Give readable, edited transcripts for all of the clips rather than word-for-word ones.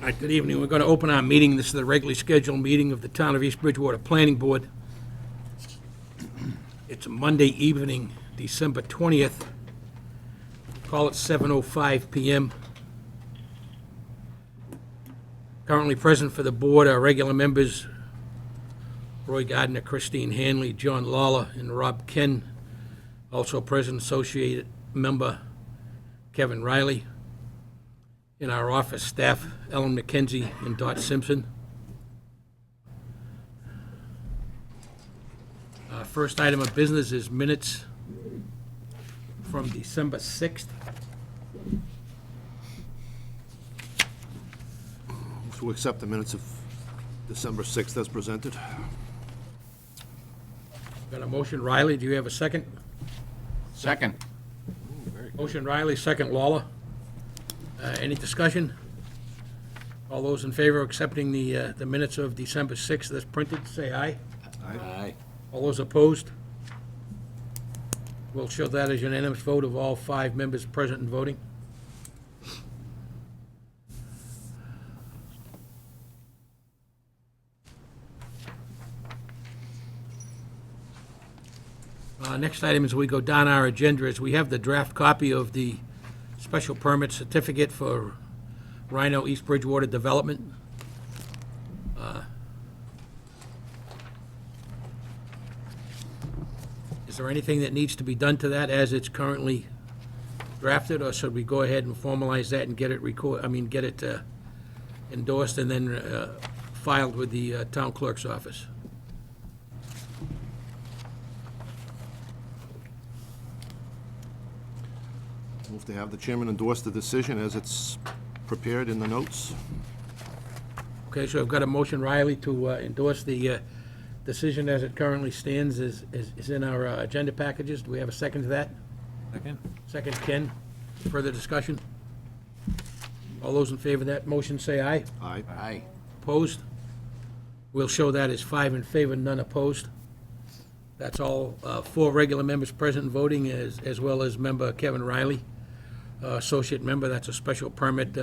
All right, good evening. We're going to open our meeting. This is the regularly scheduled meeting of the Town of East Bridgewater Planning Board. It's a Monday evening, December 20th. Call it 7:05 p.m. Currently present for the board are regular members Roy Gardner, Christine Hanley, John Lawler, and Rob Ken. Also present, associate member Kevin Riley. In our office staff, Ellen McKenzie and Dot Simpson. First item of business is minutes from December 6th. To accept the minutes of December 6th as presented. Got a motion, Riley, do you have a second? Second. Motion Riley, second Lawler. Any discussion? All those in favor of accepting the minutes of December 6th as printed, say aye. Aye. All those opposed? We'll show that as unanimous vote of all 5 members present and voting. Next item as we go down our agenda is we have the draft copy of the special permit certificate for Rhino East Bridgewater Development. Is there anything that needs to be done to that as it's currently drafted, or should we go ahead and formalize that and get it endorsed and then filed with the town clerk's office? Move to have the chairman endorse the decision as it's prepared in the notes. Okay, so I've got a motion, Riley, to endorse the decision as it currently stands is in our agenda packages. Do we have a second to that? Second. Second, Ken. Further discussion? All those in favor of that motion say aye. Aye. Aye. Opposed? We'll show that as 5 in favor, none opposed. That's all 4 regular members present and voting, as well as member Kevin Riley, associate member. That's a special permit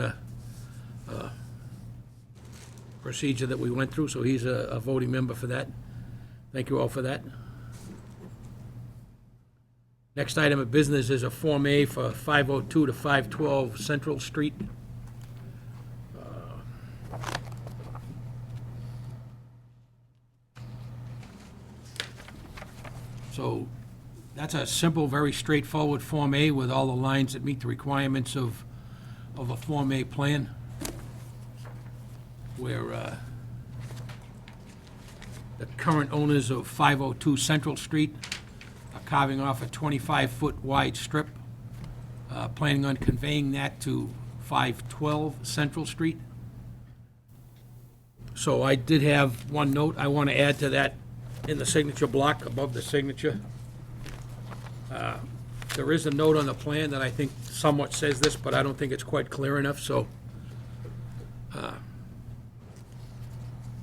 procedure that we went through, so he's a voting member for that. Thank you all for that. Next item of business is a Form A for 502 to 512 Central Street. So that's a simple, very straightforward Form A with all the lines that meet the requirements of a Form A plan, where the current owners of 502 Central Street are carving off a 25-foot wide strip, planning on conveying that to 512 Central Street. So I did have one note I want to add to that in the signature block above the signature. There is a note on the plan that I think somewhat says this, but I don't think it's quite clear enough, so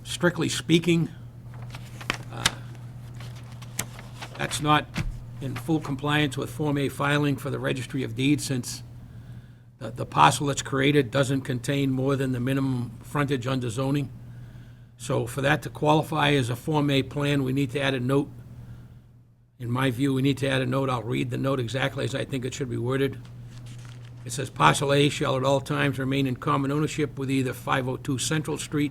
strictly speaking, that's not in full compliance with Form A filing for the Registry of Deeds, since the parcel that's created doesn't contain more than the minimum frontage under zoning. So for that to qualify as a Form A plan, we need to add a note. In my view, we need to add a note. I'll read the note exactly as I think it should be worded. It says, parcel A shall at all times remain in common ownership with either 502 Central Street,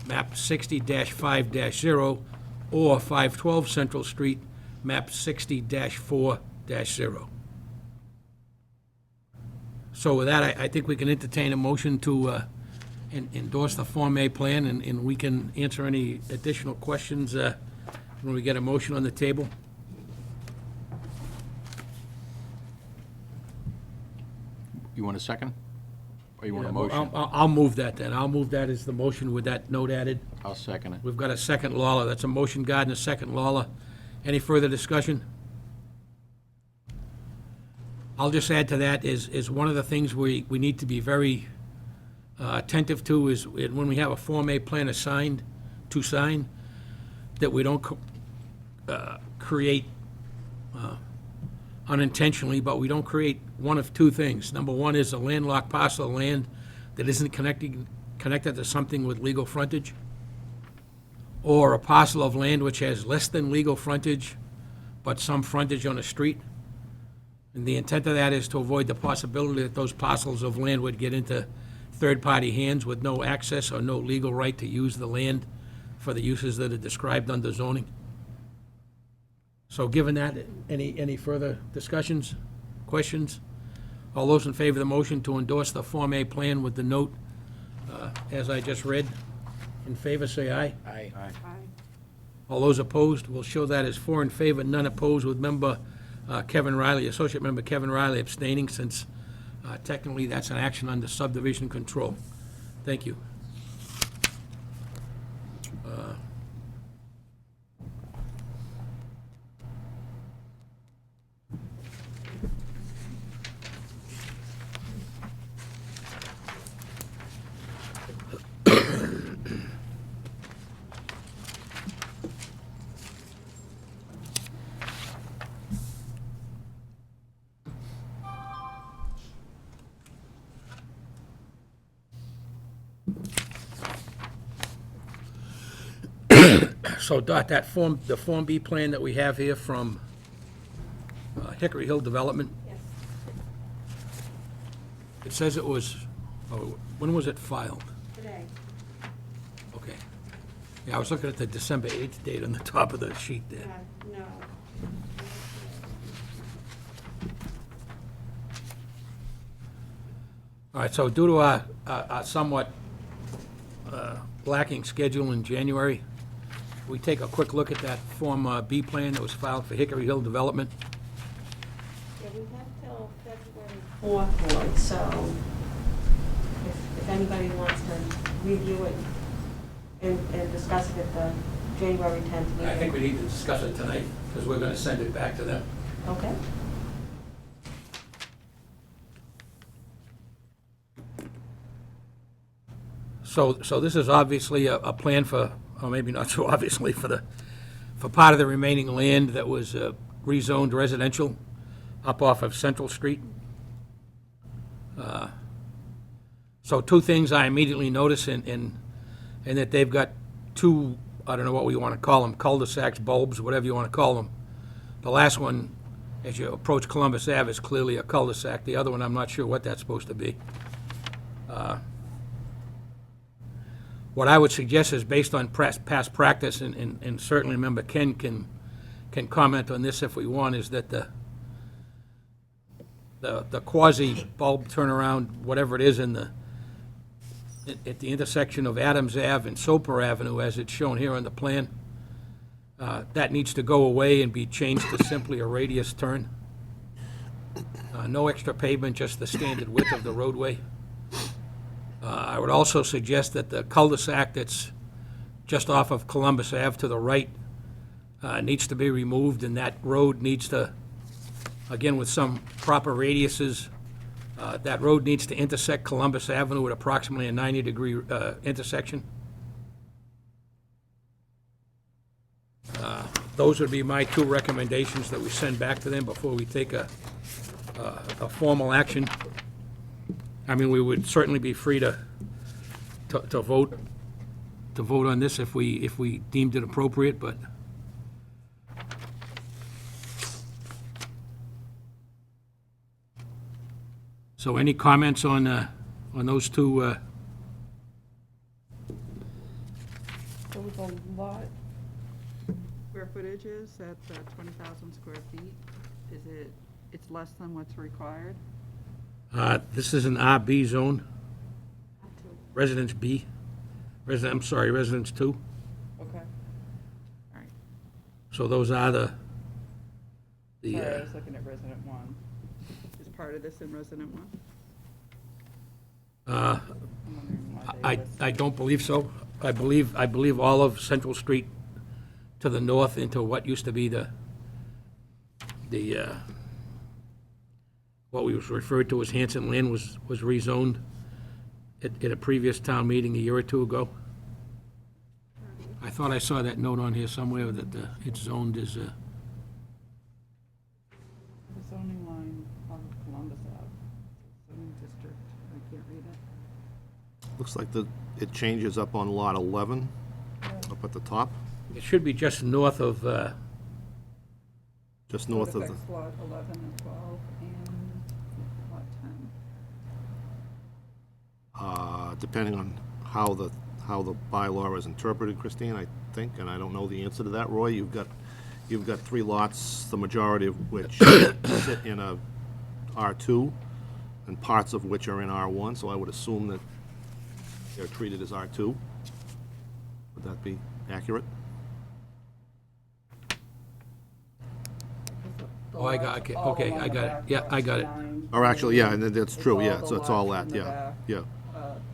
map 60-5-0, or 512 Central Street, map 60-4-0. So with that, I think we can entertain a motion to endorse the Form A plan, and we can answer any additional questions when we get a motion on the table. You want a second? Or you want a motion? I'll move that then. I'll move that as the motion with that note added. I'll second it. We've got a second Lawler. That's a motion, Gardner, second Lawler. Any further discussion? I'll just add to that is one of the things we need to be very attentive to is when we have a Form A plan assigned to sign, that we don't create unintentionally, but we don't create one of two things. Number one is a landlocked parcel of land that isn't connected to something with legal frontage, or a parcel of land which has less than legal frontage, but some frontage on a street. And the intent of that is to avoid the possibility that those parcels of land would get into third-party hands with no access or no legal right to use the land for the uses that are described under zoning. So given that, any further discussions, questions? All those in favor of the motion to endorse the Form A plan with the note, as I just read, in favor, say aye. Aye. All those opposed, we'll show that as 4 in favor, none opposed, with member Kevin Riley, Associate Member Kevin Riley abstaining, since technically that's an action under subdivision control. Thank you. So Dot, the Form B plan that we have here from Hickory Hill Development, Yes. it says it was, when was it filed? Today. Okay. Yeah, I was looking at the December 8th date on the top of the sheet there. No. All right, so due to our somewhat lacking schedule in January, we take a quick look at that Form B plan that was filed for Hickory Hill Development. Yeah, we have till February 4th, Lloyd, so if anybody wants to review it and discuss it at the January 10th meeting. I think we need to discuss it tonight, because we're going to send it back to them. Okay. So this is obviously a plan for, or maybe not so obviously, for part of the remaining land that was rezoned residential up off of Central Street. So two things I immediately notice in that they've got two, I don't know what we want to call them, cul-de-sacs, bulbs, whatever you want to call them. The last one, as you approach Columbus Ave, is clearly a cul-de-sac. The other one, I'm not sure what that's supposed to be. What I would suggest is, based on past practice, and certainly Member Ken can comment on this if we want, is that the quasi-bulb turnaround, whatever it is, at the intersection of Adams Ave and Soper Avenue, as it's shown here on the plan, that needs to go away and be changed to simply a radius turn. No extra pavement, just the standard width of the roadway. I would also suggest that the cul-de-sac that's just off of Columbus Ave to the right needs to be removed, and that road needs to, again, with some proper radiuses, that road needs to intersect Columbus Avenue at approximately a 90-degree intersection. Those would be my two recommendations that we send back to them before we take a formal action. I mean, we would certainly be free to vote on this if we deemed it appropriate, but so any comments on those two? So we go lot, Square footage is at 20,000 square feet. It's less than what's required? This is an RB zone, Residence B, Residence 2. Okay. All right. So those are the, Sorry, I was looking at resident one. Is part of this in resident one? I'm wondering why they list- I don't believe so. I believe all of Central Street to the north into what used to be the what we was referred to as Hanson Land was rezoned at a previous town meeting a year or two ago. I thought I saw that note on here somewhere that it's zoned as, The zoning line on Columbus Ave, zoning district, I can't read it. Looks like it changes up on lot 11, up at the top, It should be just north of, just So it north of the, affects lot 11 and 12 and lot 10. depending on how the bylaw is interpreted, Christine, I think, and I don't know the answer to that, Roy. You've got 3 lots, the majority of which sit in a R2, and parts of which are in R1, so I would assume that they're treated as R2. Would that be accurate? Oh, I got- okay, I got it. Yeah, I got it. Or actually, yeah, and that's true, yeah, the so it's all lots that, in the yeah, back. yeah.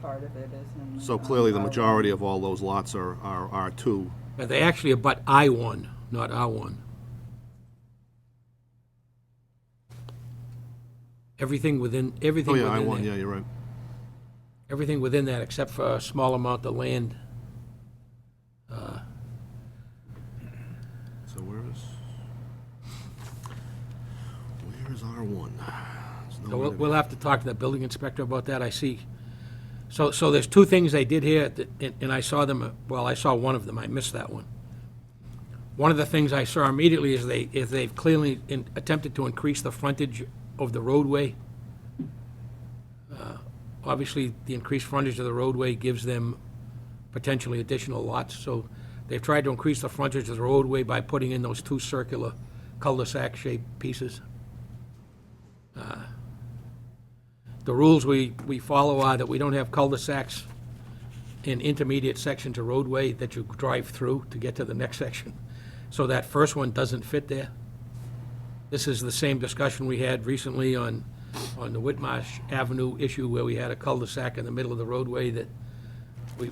Part of it is in. So clearly, the R1. majority of all those lots are R2. but they actually abut I-1, not R1. Everything within Oh, yeah, there. I-1, yeah, you're right. Everything within that, except for a small amount of land. So where is R1? There's So nowhere to be. we'll have to talk to the building inspector about that, I see. So there's 2 things they did here, and I saw them, well, I saw one of them, I missed that one. One of the things I saw immediately is they've clearly attempted to increase the frontage of the roadway. Obviously, the increased frontage of the roadway gives them potentially additional lots, so they've tried to increase the frontage of the roadway by putting in those 2 circular cul-de-sac-shaped pieces. The rules we follow are that we don't have cul-de-sacs in intermediate sections of roadway that you drive through to get to the next section. So that first one doesn't fit there. This is the same discussion we had recently on the Whitmarsh Avenue issue where we had a cul-de-sac in the middle of the roadway that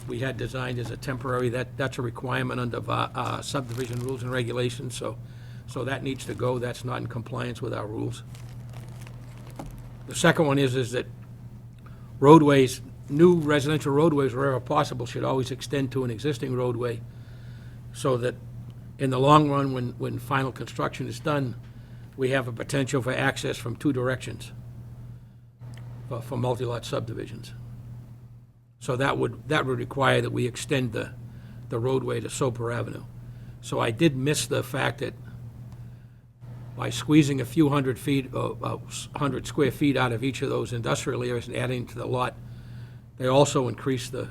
we had designed as a temporary, that's a requirement under our subdivision rules and regulations, so that needs to go, that's not in compliance with our rules. The second one is that roadways, new residential roadways, wherever possible, should always extend to an existing roadway, so that in the long run, when final construction is done, we have a potential for access from 2 directions for multi-lot subdivisions. So that would require that we extend the roadway to Soper Avenue. So I did miss the fact that by squeezing a few 100 square feet out of each of those industrial areas and adding to the lot, they also increase the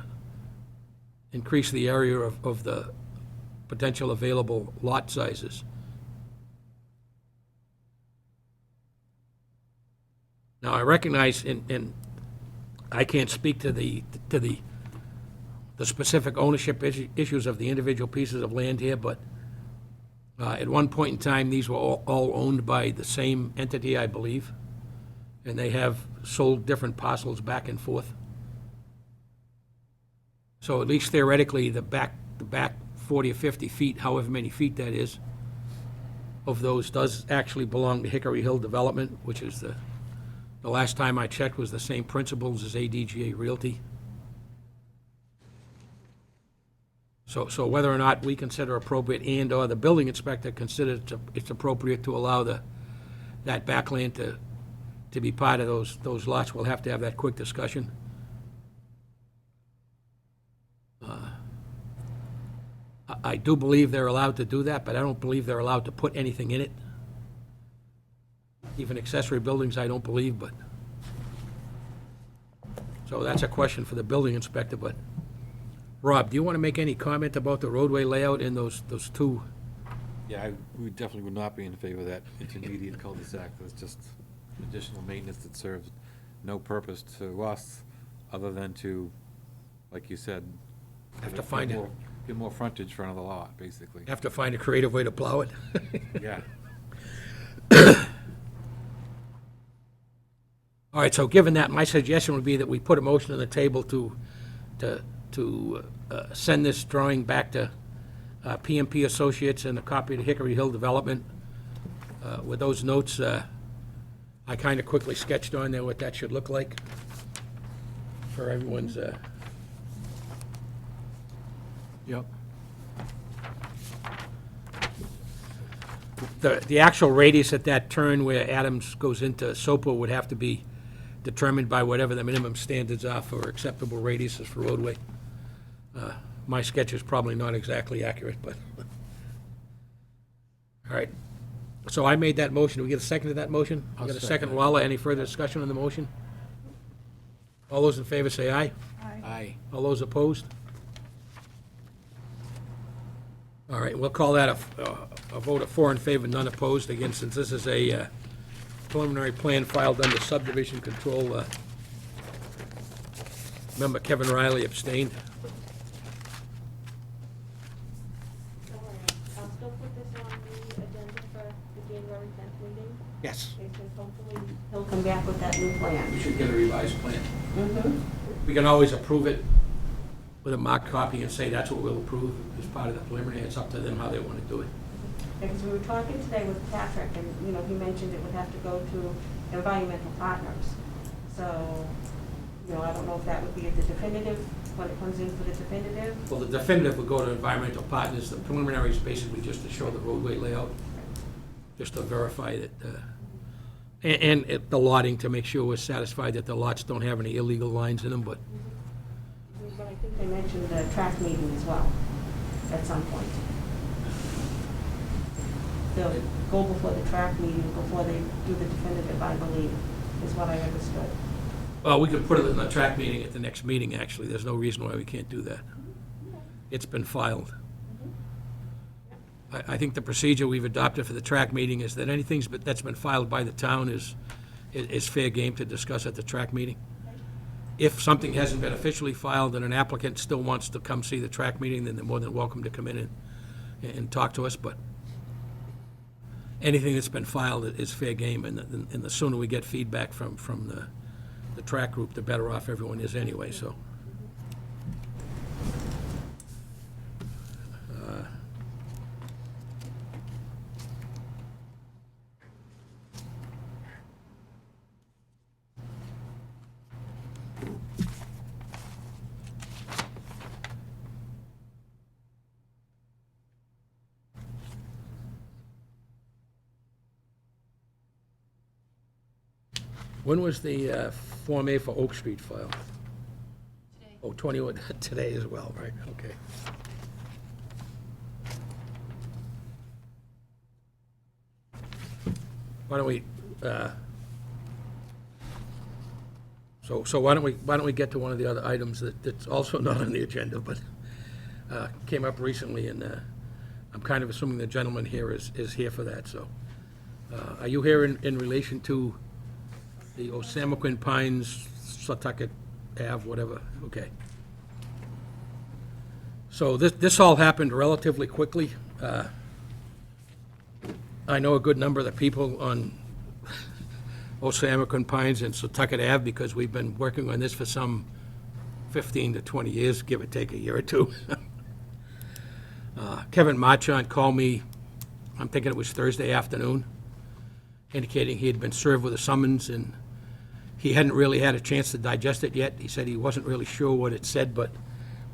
area of the potential available lot sizes. Now, I recognize, and I can't speak to the specific ownership issues of the individual pieces of land here, but at one point in time, these were all owned by the same entity, I believe, and they have sold different parcels back and forth. So at least theoretically, the back 40 or 50 feet, however many feet that is, of those does actually belong to Hickory Hill Development, which is the last time I checked was the same principles as ADGA Realty. So whether or not we consider appropriate and/or the building inspector considers it's appropriate to allow that backland to be part of those lots, we'll have to have that quick discussion. I do believe they're allowed to do that, but I don't believe they're allowed to put anything in it. Even accessory buildings, I don't believe, but, so that's a question for the building inspector, but, Rob, do you want to make any comment about the roadway layout in those 2? Yeah, we definitely would not be in favor of that intermediate cul-de-sac. That's just additional maintenance that serves no purpose to us, other than to, like you said, Have to find it. Get more frontage for another lot, basically. Have to find a creative way to plow it. Yeah. All right, so given that, my suggestion would be that we put a motion on the table to send this drawing back to PMP Associates and a copy to Hickory Hill Development. With those notes, I kind of quickly sketched on there what that should look like for everyone's, Yep. the actual radius at that turn where Adams goes into Soper would have to be determined by whatever the minimum standards are for acceptable radiuses for roadway. My sketch is probably not exactly accurate, but, all right. So I made that motion. Do we get a second to that motion? I'll We got a second second, it. Lala. Any further discussion on the motion? All those in favor say aye. Aye. All those opposed? All right, we'll call that a vote of 4 in favor, none opposed. Again, since this is a preliminary plan filed under subdivision control, member Kevin Riley abstained. I'll still put this on the agenda for the January 10th meeting, Yes. because hopefully he'll come back with that new We plan. should get a revised plan. Mm-hmm. We can always approve it with a marked copy and say that's what we'll approve as part of the preliminary. It's up to them how they want to do it. Because we were talking today with Patrick, and, you know, he mentioned it would have to go to environmental partners. So, you know, I don't know if that would be at the definitive, when it comes in for the definitive. Well, the definitive will go to environmental partners. The preliminary is basically just to show the roadway layout, just to verify that, and the lotting, to make sure we're satisfied that the lots don't have any illegal lines in them, but But I think they mentioned the track meeting as well, at some point. They'll go before the track meeting, before they do the definitive, I believe, is what I understood. well, we could put it in the track meeting at the next meeting, actually. There's no reason why we can't do that. It's been filed. I think the procedure we've adopted for the track meeting is that anything that's been filed by the town is fair game to discuss at the track meeting. If something hasn't been officially filed and an applicant still wants to come see the track meeting, then they're more than welcome to come in and talk to us, but anything that's been filed is fair game, and the sooner we get feedback from the track group, the better off everyone is anyway, so. When was the Form A for Oak Street filed? Today. Oh, 21, today as well, right, okay. Why don't we, so why don't we get to one of the other items that's also not on the agenda, but came up recently, and I'm kind of assuming the gentleman here is here for that, so. Are you here in relation to the Osamoquin Pines, Setauket Ave, whatever, okay. So this all happened relatively quickly. I know a good number of the people on Osamoquin Pines and Setauket Ave because we've been working on this for some 15 to 20 years, give or take a year or two. Kevin Marchant called me, I'm thinking it was Thursday afternoon, indicating he had been served with a summons and he hadn't really had a chance to digest it yet. He said he wasn't really sure what it said, but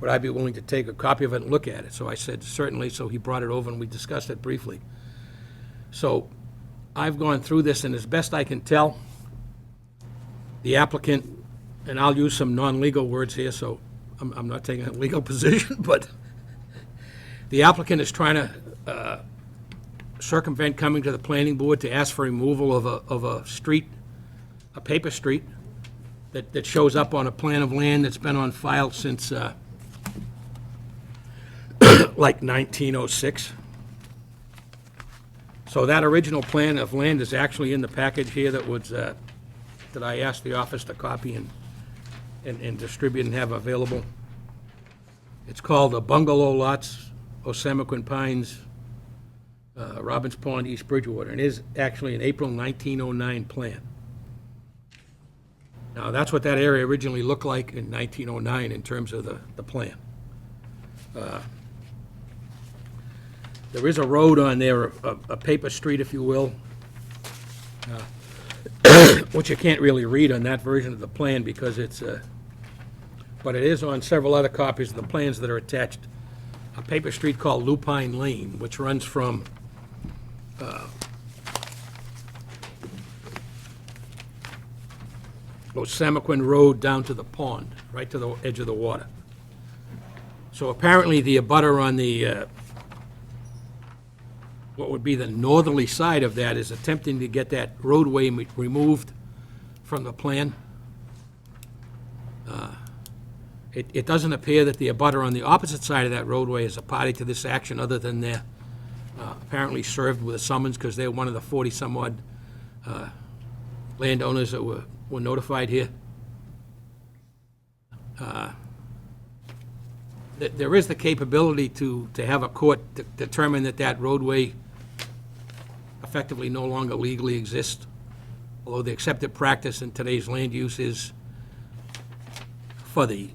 would I be willing to take a copy of it and look at it? So I said, certainly, so he brought it over and we discussed it briefly. So I've gone through this, and as best I can tell, the applicant, and I'll use some non-legal words here, so I'm not taking a legal position, but the applicant is trying to circumvent coming to the planning board to ask for removal of a street, a paper street, that shows up on a plan of land that's been on file since like 1906. So that original plan of land is actually in the package here that was, that I asked the office to copy and distribute and have available. It's called the Bungalow Lots, Osamoquin Pines, Robbins Pond, East Bridgewater, and it is actually an April 1909 plan. Now, that's what that area originally looked like in 1909 in terms of the plan. There is a road on there, a paper street, if you will, which you can't really read on that version of the plan because it's, but it is on several other copies of the plans that are attached. A paper street called Lupine Lane, which runs from goes Samoquin Road down to the pond, right to the edge of the water. So apparently the abutter on the, what would be the northerly side of that is attempting to get that roadway removed from the plan. It doesn't appear that the abutter on the opposite side of that roadway is a party to this action, other than they're apparently served with a summons, because they're one of the 40-some-odd landowners that were notified here. There is the capability to have a court determine that that roadway effectively no longer legally exists, although the accepted practice in today's land use is for the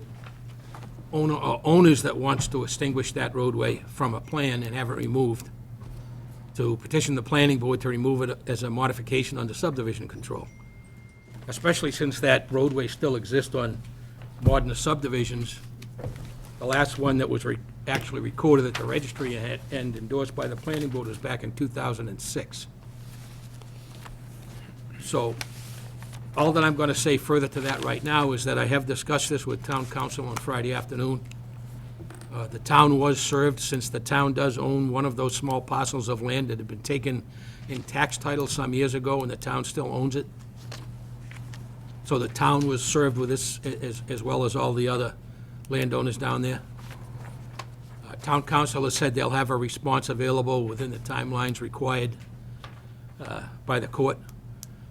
owner or owners that wants to extinguish that roadway from a plan and have it removed, to petition the planning board to remove it as a modification under subdivision control. Especially since that roadway still exists on modern subdivisions. The last one that was actually recorded at the registry and endorsed by the planning board was back in 2006. So, all that I'm going to say further to that right now is that I have discussed this with town council on Friday afternoon. The town was served, since the town does own one of those small parcels of land that had been taken in tax title some years ago, and the town still owns it. So the town was served with this, as well as all the other landowners down there. Town council has said they'll have a response available within the timelines required by the court.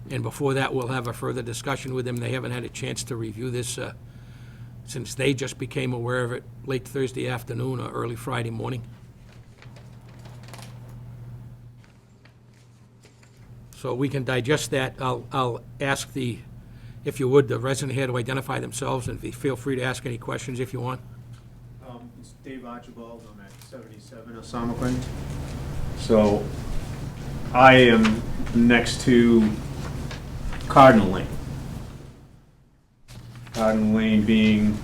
And before that, we'll have a further discussion with them. They haven't had a chance to review this since they just became aware of it late Thursday afternoon or early Friday morning. So we can digest that. I'll ask if you would, the resident here to identify themselves, and feel free to ask any questions if you want. It's Dave Archibald, I'm at 77 Osamoquin. So I am next to Cardinal Lane. Cardinal Lane being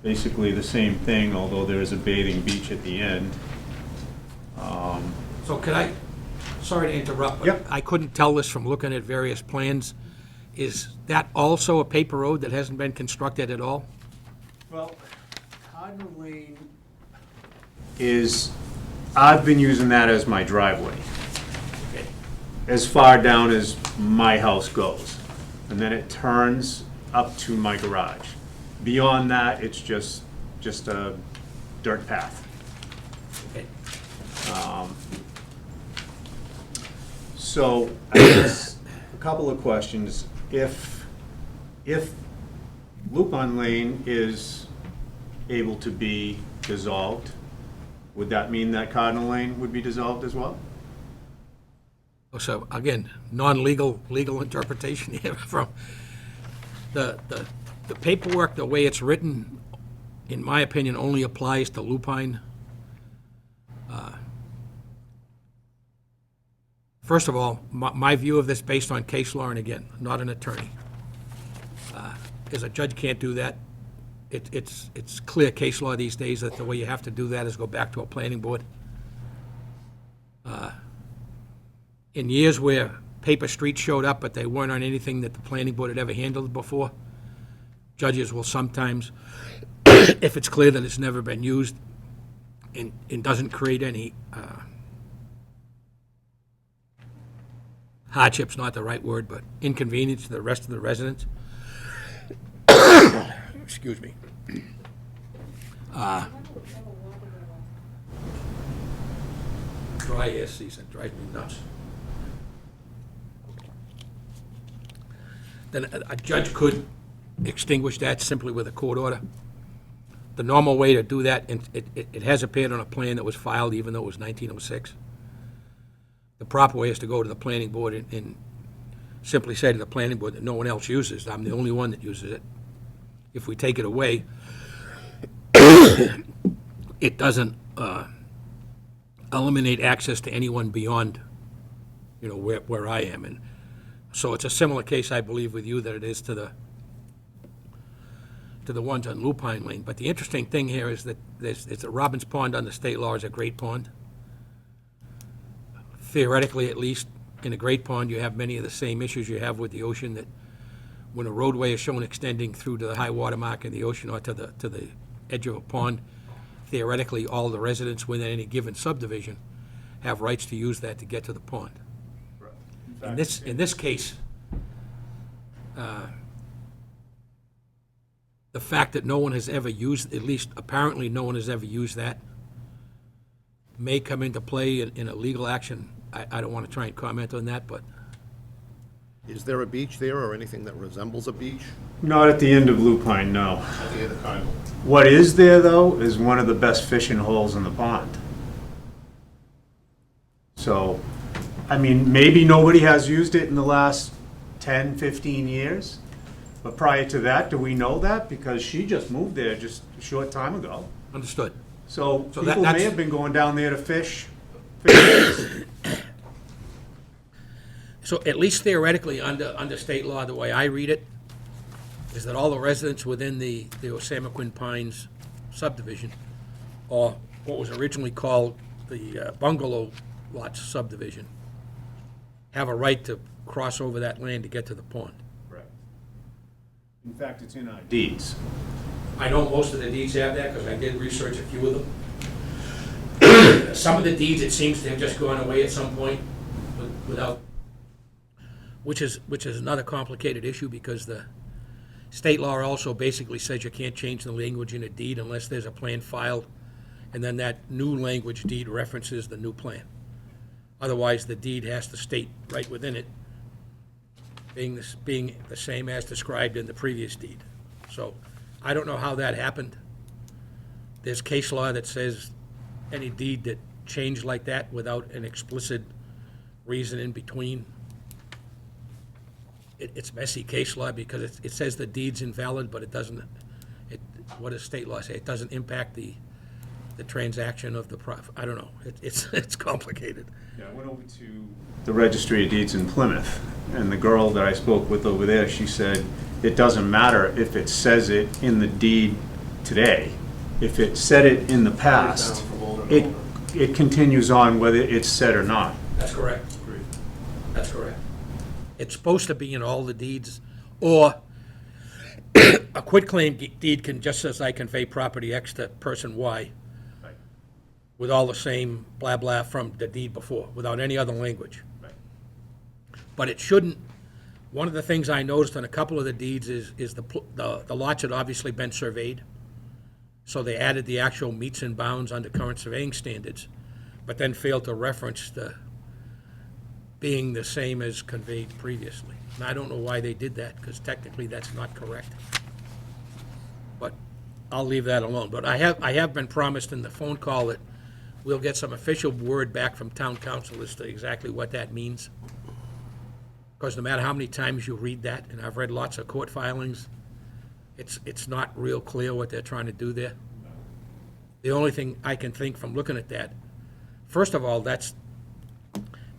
basically the same thing, although there is a bathing beach at the end. So could I, sorry to interrupt, but Yep. I couldn't tell this from looking at various plans. Is that also a paper road that hasn't been constructed at all? Well, Cardinal Lane is, I've been using that as my driveway, Okay. as far down as my house goes. And then it turns up to my garage. Beyond that, it's just a dirt path. Okay. So, I guess, a couple of questions. If Lupin Lane is able to be dissolved, would that mean that Cardinal Lane would be dissolved as well? So again, legal interpretation here from the paperwork, the way it's written, in my opinion, only applies to lupine. First of all, my view of this based on case law, and again, not an attorney, is a judge can't do that. It's clear case law these days that the way you have to do that is go back to a planning board. In years where paper streets showed up, but they weren't on anything that the planning board had ever handled before, judges will sometimes, if it's clear that it's never been used and doesn't create any hardship's not the right word, but inconvenience to the rest of the residents. Excuse me. Dry air season drives me nuts. Then a judge could extinguish that simply with a court order. The normal way to do that, and it has appeared on a plan that was filed even though it was 1906. The proper way is to go to the planning board and simply say to the planning board that no one else uses it. I'm the only one that uses it. If we take it away, it doesn't eliminate access to anyone beyond, where I am. And so it's a similar case, I believe, with you that it is to the ones on Lupine Lane. But the interesting thing here is that it's a Robbins Pond under state law is a great pond. Theoretically, at least, in a great pond, you have many of the same issues you have with the ocean, that when a roadway is shown extending through to the high water mark in the ocean or to the edge of a pond, theoretically, all the residents within any given subdivision have rights to use that to get to the pond. In this case, the fact that no one has ever used, at least apparently no one has ever used that, may come into play in a legal action. I don't want to try and comment on that, but Is there a beach there or anything that resembles a beach? Not at the end of Lupine, no. At the end of Carnival. What is there, though, is one of the best fishing holes in the pond. So, I mean, maybe nobody has used it in the last 10, 15 years. But prior to that, do we know that? Because she just moved there just a short time ago. understood. So So people that's- may have been going down there to fish. So at least theoretically, under state law, the way I read it, is that all the residents within the Osamaquin Pines subdivision, or what was originally called the bungalow lots subdivision, have a right to cross over that land to get to the pond. In fact, it's in our deeds. I know most of the deeds have that, because I did research a few of them. Some of the deeds, it seems to have just gone away at some point without, which is another complicated issue, because the state law also basically says you can't change the language in a deed unless there's a plan filed, and then that new language deed references the new plan. Otherwise, the deed has to state right within it, being the same as described in the previous deed. So I don't know how that happened. There's case law that says any deed that changed like that without an explicit reason in between, it's messy case law, because it says the deed's invalid, but it doesn't, what does state law say? It doesn't impact the transaction of the I don't know. It's complicated. Yeah, I went over to the Registry of Deeds in Plymouth, and the girl that I spoke with over there, she said, it doesn't matter if it says it in the deed today. If it said it in the past, it continues on whether it's said or not. That's correct. That's correct. It's supposed to be in all the deeds, or a quitclaim deed can, just as I convey property X to person Y, Right. with all the same blah blah from the deed before, without any other language. Right. But it shouldn't, one of the things I noticed on a couple of the deeds is the lots had obviously been surveyed, so they added the actual meets and bounds under current surveying standards, but then failed to reference the being the same as conveyed previously. And I don't know why they did that, because technically that's not correct. But I'll leave that alone. But I have been promised in the phone call that we'll get some official word back from town council as to exactly what that means. Because no matter how many times you read that, and I've read lots of court filings, it's not real clear what they're trying to do there. The only thing I can think from looking at that, first of all,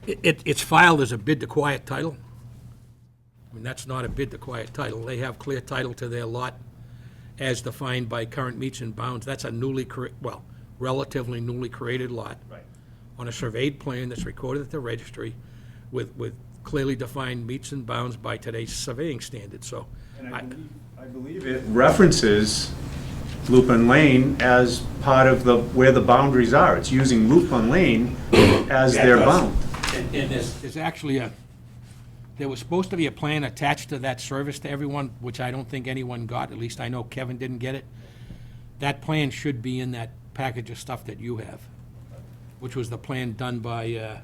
it's filed as a bid to quiet title. I mean, that's not a bid to quiet title. They have clear title to their lot as defined by current meets and bounds. That's a relatively newly created lot. Right. On a surveyed plan that's recorded at the registry with clearly defined meets and bounds by today's surveying standards, so. And I believe it references Lupin Lane as part of where the boundaries are. It's using Lupin Lane as Yeah, it their does. bound. And there's actually there was supposed to be a plan attached to that service to everyone, which I don't think anyone got, at least I know Kevin didn't get it. That plan should be in that package of stuff that you have, which was the plan done by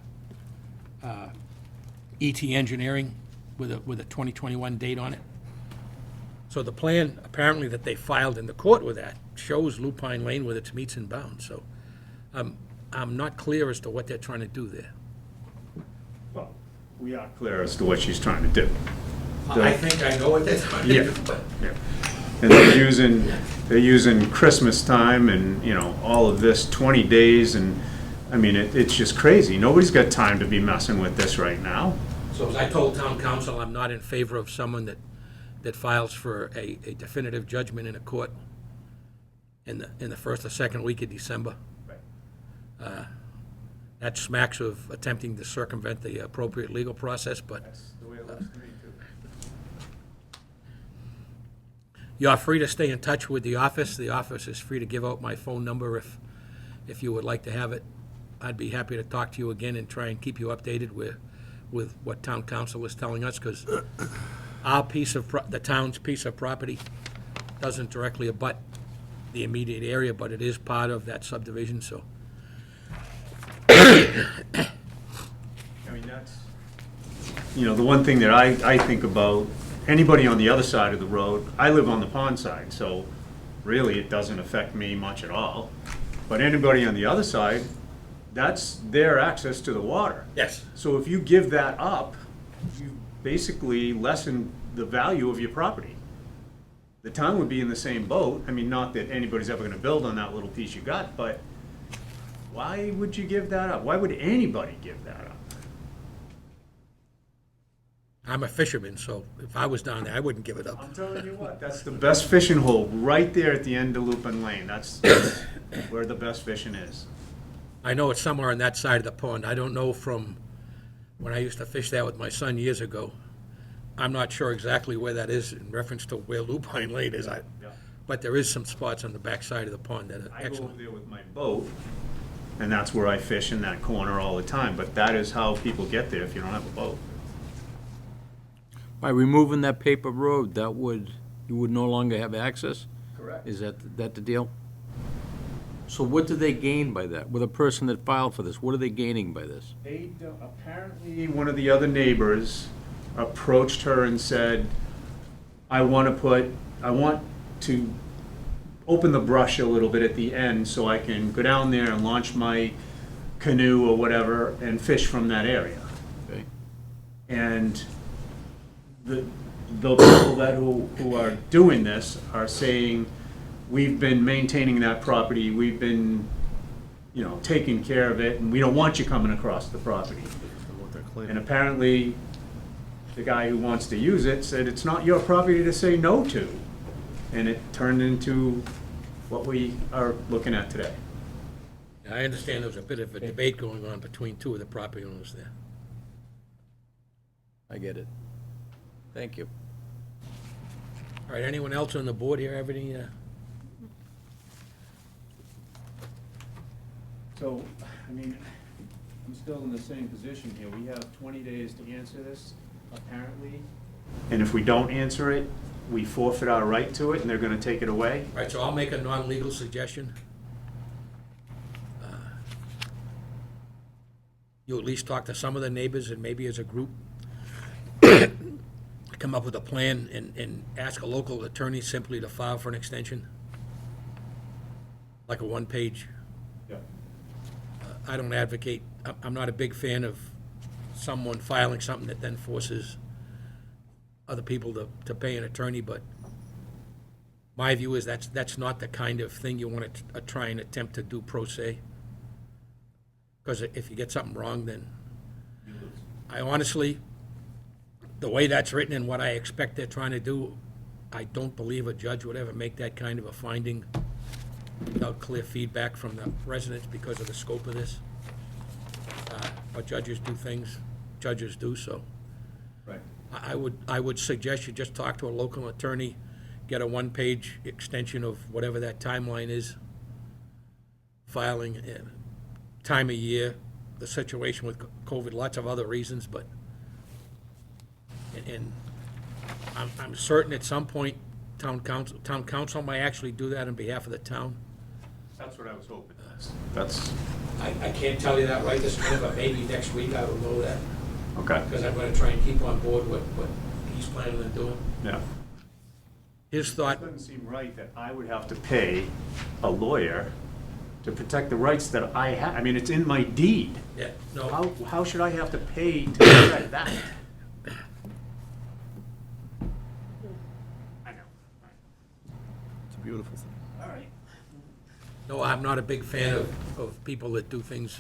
ET Engineering with a 2021 date on it. So the plan, apparently, that they filed in the court with that shows Lupine Lane with its meets and bounds, so I'm not clear as to what they're trying to do there. Well, we are clear as to what she's trying to do. I think I know what they're trying to Yeah. do, but Yeah. And they're using Christmas time and, all of this, 20 days, and, I mean, it's just crazy. Nobody's got time to be messing with this right now. so as I told town council, I'm not in favor of someone that files for a definitive judgment in a court in the first or second week of December. That smacks of attempting to circumvent the appropriate legal process, but That's the way it looks to me, too. You're free to stay in touch with the office. The office is free to give out my phone number if you would like to have it. I'd be happy to talk to you again and try and keep you updated with what town council is telling us, because our the town's piece of property doesn't directly abut the immediate area, but it is part of that subdivision, so. I mean, that's, the one thing that I think about, anybody on the other side of the road, I live on the pond side, so really it doesn't affect me much at all. But anybody on the other side, that's their access to the water. Yes. So if you give that up, you basically lessen the value of your property. The town would be in the same boat. I mean, not that anybody's ever gonna build on that little piece you got, but why would you give that up? Why would anybody give that up? I'm a fisherman, so if I was down there, I wouldn't give it up. I'm telling you what, that's the best fishing hole, right there at the end of Lupin Lane. That's where the best fishing is. I know it's somewhere on that side of the pond. I don't know from when I used to fish there with my son years ago. I'm not sure exactly where that is in reference to where Lupine Lane is. Yeah. But there is some spots on the back side of the pond that are I go over excellent. there with my boat, and that's where I fish, in that corner all the time. But that is how people get there if you don't have a boat. By removing that paper road, you would no longer have access? Correct. Is that the deal? So what do they gain by that? With a person that filed for this, what are they gaining by this? They don't, apparently, one of the other neighbors approached her and said, I want to open the brush a little bit at the end so I can go down there and launch my canoe or whatever and fish from that area. Okay. And the people who are doing this are saying, we've been maintaining that property, we've been, taking care of it, and we don't want you coming across the property. What they're claiming. And apparently, the guy who wants to use it said, it's not your property to say no to. And it turned into what we are looking at today. I understand there was a bit of a debate going on between two of the property owners there. I get it. Thank you. All right, anyone else on the board here have any, So, I mean, I'm still in the same position here. We have 20 days to answer this, apparently. And if we don't answer it, we forfeit our right to it, and they're gonna take it away? All right, so I'll make a non-legal suggestion. You at least talk to some of the neighbors and maybe as a group, come up with a plan and ask a local attorney simply to file for an extension. Like a one-page. Yeah. I don't advocate, I'm not a big fan of someone filing something that then forces other people to pay an attorney, but my view is that's not the kind of thing you want to try and attempt to do pro se. Because if you get something wrong, then I honestly, the way that's written and what I expect they're trying to do, I don't believe a judge would ever make that kind of a finding without clear feedback from the residents because of the scope of this. But judges do things, judges do, so. Right. I would suggest you just talk to a local attorney, get a one-page extension of whatever that timeline is, filing, time of year, the situation with COVID, lots of other reasons, but, and I'm certain at some point, town council might actually do that on behalf of the town. That's what I was hoping. That's, I can't tell you that right this minute, but maybe next week I will know that, okay, because I'm gonna try and keep on board what he's planning on doing. yeah. His It thought, doesn't seem right that I would have to pay a lawyer to protect the rights that I have. I mean, it's in my deed. yeah, no, How should I have to pay to protect that? I know. It's a beautiful thing. All right. no, I'm not a big fan of people that do things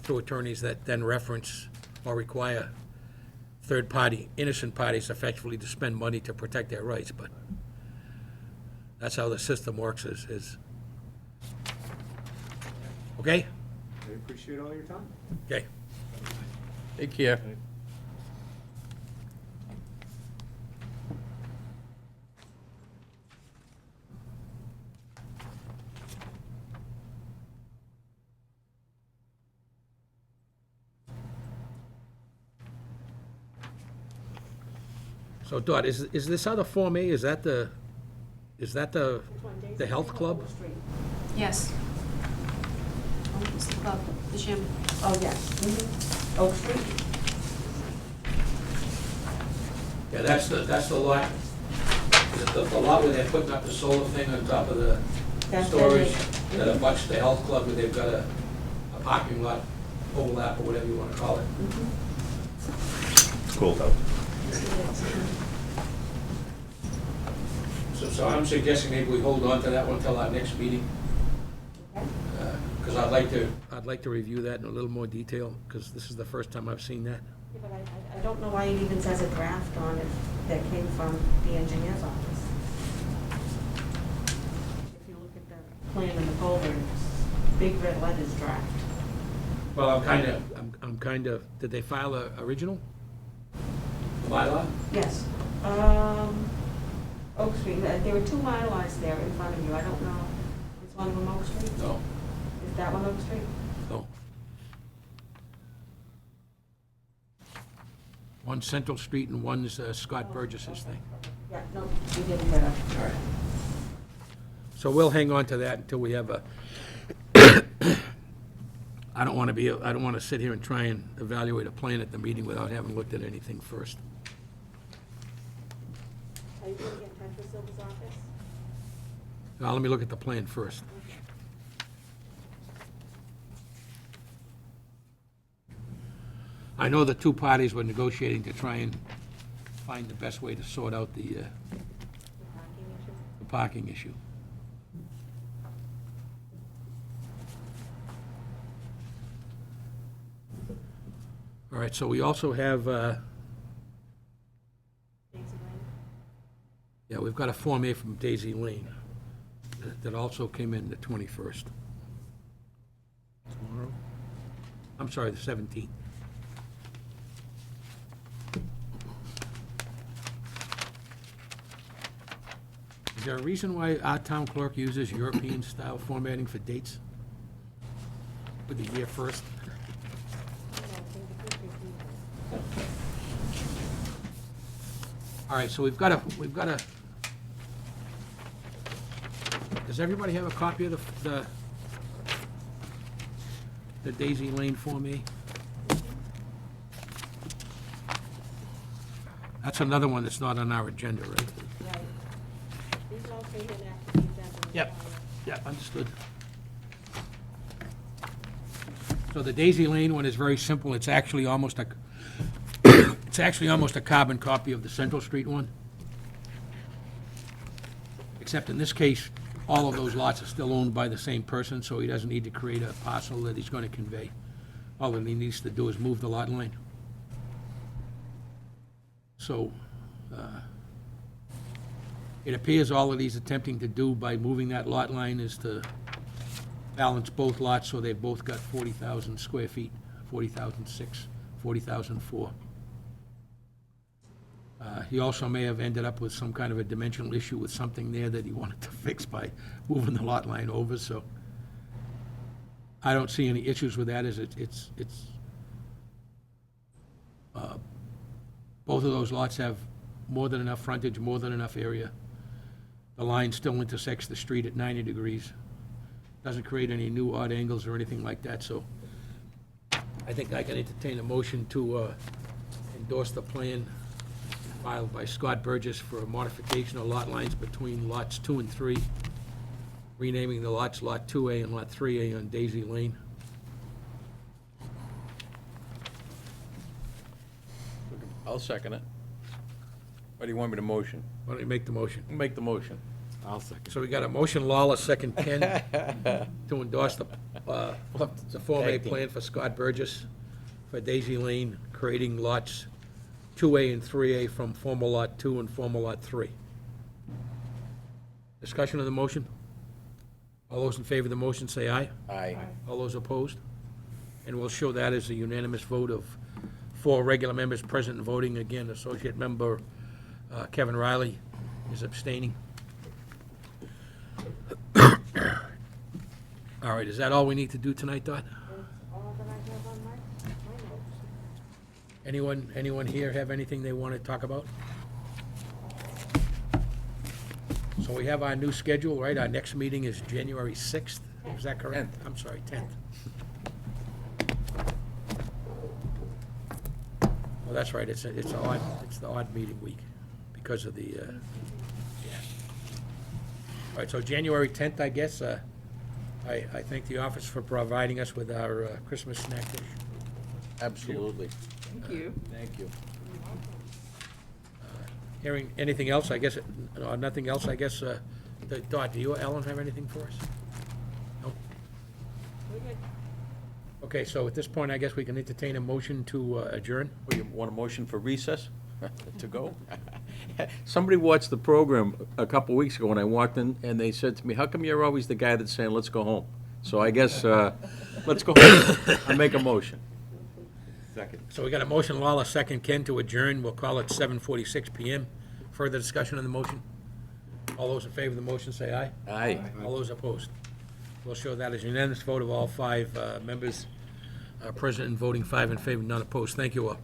through attorneys that then reference or require third-party, innocent parties effectively to spend money to protect their rights, but that's how the system works is. Okay? I appreciate all your time. Okay. Take care. So Dot, is this other Form A, is that the Which one, Daisy? health club? Oak Street. Yes. Oh, it's the club, the gym. Oh, yes. Oak Street? Yeah, that's the lot, the lot where they're putting up the solar thing on top of the That's storage, it. that abuts the health club, where they've got a parking lot overlap, or whatever you wanna call it. It's cool though. So I'm suggesting maybe we hold on to that one till our next meeting, Okay. because I'd like to review that in a little more detail, because this is the first time I've seen that. Yeah, but I don't know why it even says a draft on it that came from the engineer's office. If you look at the plan in the folder, it's big red letters draft. Well, I'm kind of, did they file a original? The Mylar? Yes. Oak Street, there were two Mylars there in front of you, I don't know. Is one of them Oak Street? No, Is that one Oak Street? no. One's Central Street and one's Scott Burgess's thing. Yeah, no, we didn't get a. All right. So we'll hang on to that until we have a, I don't want to sit here and try and evaluate a plan at the meeting without having looked at anything first. Are you going to get in touch with Silver's office? Now, let me look at the plan first. I know the two parties were negotiating to try and find the best way to sort out the The parking issue? parking issue. All right, so we also have, Daisy Lane? yeah, we've got a Form A from Daisy Lane that also came in the 21st. Tomorrow? I'm sorry, the 17th. Is there a reason why our town clerk uses European-style formatting for dates? With the year first? All right, so we've got a, does everybody have a copy of the Daisy Lane Form A? That's another one that's not on our agenda, right? Right. These all came in after these have been. Yeah, understood. So the Daisy Lane one is very simple. It's actually almost a, it's actually almost a carbon copy of the Central Street one. Except in this case, all of those lots are still owned by the same person, so he doesn't need to create a parcel that he's going to convey. All that he needs to do is move the lot line. So, it appears all that he's attempting to do by moving that lot line is to balance both lots, so they've both got 40,000 square feet, 40,006, 40,004. He also may have ended up with some kind of a dimensional issue with something there that he wanted to fix by moving the lot line over, so I don't see any issues with that, as both of those lots have more than enough frontage, more than enough area. The line still intersects the street at 90 degrees. Doesn't create any new odd angles or anything like that, so I think I can entertain a motion to endorse the plan filed by Scott Burgess for a modification of lot lines between lots 2 and 3, renaming the lots Lot 2A and Lot 3A on Daisy Lane. I'll second it. What do you want me to motion? Why don't you make the motion? Make the motion. I'll second. So we got a motion, Lawler, second Ken, to endorse the Form A Tag team. plan for Scott Burgess for Daisy Lane, creating lots 2A and 3A from former Lot 2 and former Lot 3. Discussion of the motion? All those in favor of the motion say aye. Aye. All those opposed? And we'll show that as a unanimous vote of 4 regular members present and voting. Again, Associate Member Kevin Riley is abstaining. All right, is that all we need to do tonight, Dot? That's all that I have on my notes. Anyone here have anything they want to talk about? So we have our new schedule, right? Our next meeting is January 6th, is that correct? 10th. I'm sorry, 10th. Well, that's right, it's the odd meeting week because of the, yeah. All right, so January 10th, I guess, I thank the office for providing us with our Christmas snack dish. Absolutely. Thank you. Thank you. Hearing anything else, I guess, nothing else, I guess, Dot, do you, Ellen, have anything for us? No? We're good. Okay, so at this point, I guess we can entertain a motion to adjourn. Oh, you want a motion for recess to go? Somebody watched the program a couple weeks ago when I walked in, and they said to me, how come you're always the guy that's saying, let's go home? So I guess, let's go home. I make a motion. Second. So we got a motion, Lawler, second Ken, to adjourn. We'll call it 7:46 PM. Further discussion on the motion? All those in favor of the motion, say aye. Aye. All those opposed? We'll show that as unanimous vote of all five members present and voting 5 in favor, none opposed. Thank you all.